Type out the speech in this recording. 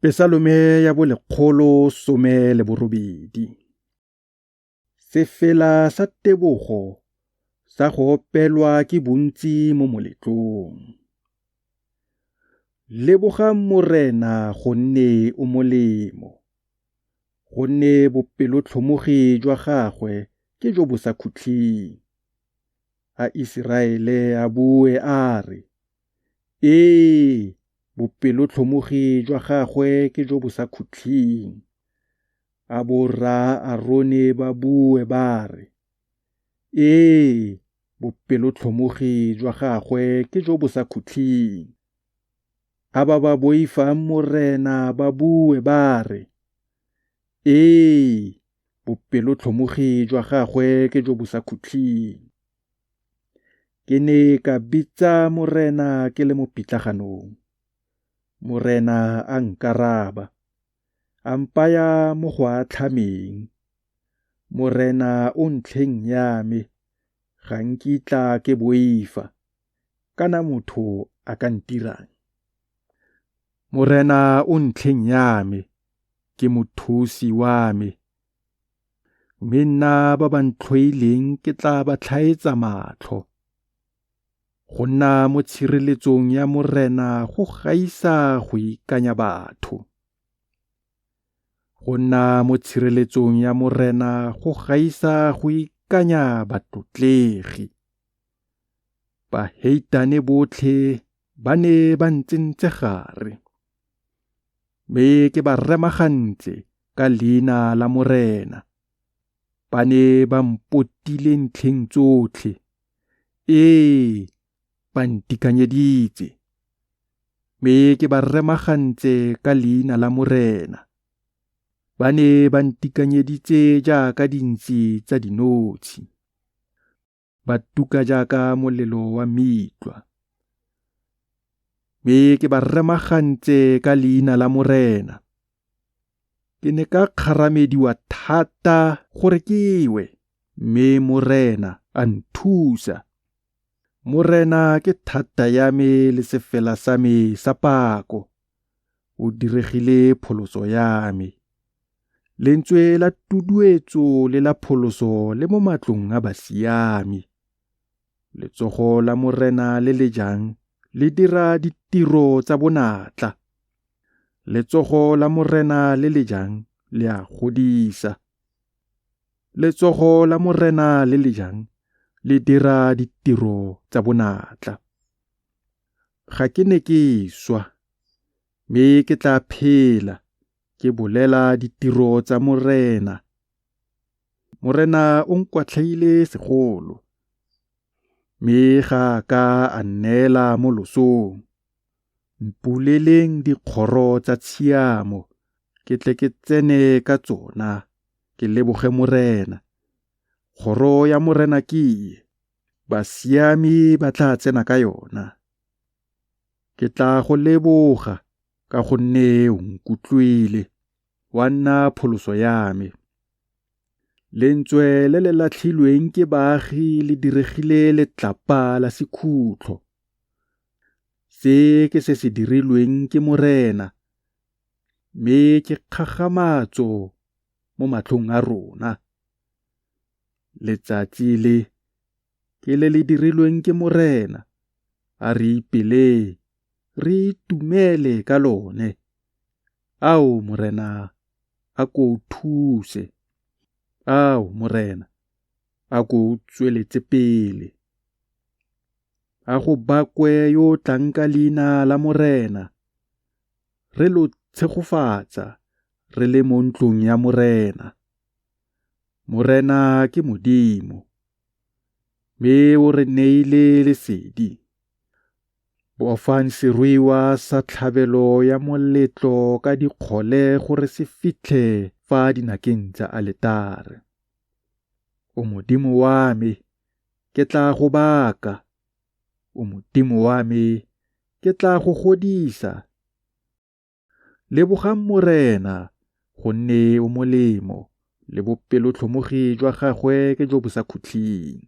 Pesalome ya 118. Sefela sa tebogo sa go opelwa ke bontsi mo moletlong. Lebogang Morena gonne o molemo, gonne bopelotlhomogi jwa gagwe ke jo bo sa khutleng. A Iseraele a bue a re, ee, bopelotlhomogi jwa gagwe ke jo bo sa khutleng. A borra Aarone ba bue ba re, ee, bopelotlhomogi jwa gagwe ke jo bo sa khutleng. A ba boifang Morena ba bue ba re, ee, bopelotlhomogi jwa gagwe ke jo bo sa khutleng. Ke ne ka bitsa Morena ke le mo pitlaganong. Morena a nkaraba, a mpaya mo go a tlhameng. Morena o ntlheng ya me, ga nkitla ke boifa, kana motho a ka ntirang. Morena o ntlheng ya me, ke mothusi wa me. Mme nna ba ba ntlhoileng ke tla ba tlhaetsa matlho. Go nna mo tshireletsong ya Morena go gaisa go ikanya batho. Go nna mo tshireletsong ya Morena go gaisa go ikanya batlotlegi. Baheitane botlhe ba ne ba ntsentse gare. Mme ke ba remagantse ka leina la Morena. Ba ne ba mpotile ntlheng tsotlhe. Ee, ba ntikanyeditse. Mme ke ba remagantse ka leina la Morena. Ba ne ba ntikanyeditse jaaka dintsi tsa dinotshe. Ba tuka jaaka molelo wa mitwa. Mme ke ba remagantse ka leina la Morena. Ke ne ka kgaramediwa thata gore ke we, mme Morena a nthusa. Morena ke thata ya me le sefela sa me sa pako. O diregile pholoso ya me. Lentswe la tuduetso le la pholoso le mo matlong a basiami. Letsogo la Morena le le jang le dira ditiro tsa bonatla. Letsogo la Morena le le jang le a godisa. Letsogo la Morena le le jang le dira ditiro tsa bonatla. Ga ke ne ke swa, mme ke tla phela ke bolela ditiro tsa Morena. Morena o nkwatlhaile segolo, mme ga ka a nnela mo losong. Mpuleleng dikgoro tsa tshiamo, ke tle ke tsene ka tsona, ke leboge Morena. Kgoro ya Morena ke basiami ba tla tsena ka yona. Ke tla go leboga ka gonne o nkutlwile, wa nna pholoso ya me. Lentswe le le latlhilweng ke baagi le diregile letlapa la sekhutlo. Se ke se se dirilweng ke Morena, mme ke kgagamatso mo matlhong a rona. Letsatsi le ke le dirilweng ke Morena, a re ipele, re itumele ka lone. Ao Morena, a ko thuse. Ao Morena, a ko tsweletse pele. A go bakwe yo tlang ka leina la Morena. Re lo tshegofatsa, re le mo ntlong ya Morena. Morena ke Modimo, mme o re neile lesedi. Boafang seruiwa sa tlhabelo ya moletlo ka dikgole gore se fitlhe fa dinakeng tsa aletare. O Modimo wa me, ke tla go baka. O Modimo wa me, ke tla go godisa. Lebogang Morena, gonne o molemo, le bopelotlhomogi jwa gagwe ke jo bo sa khutleng.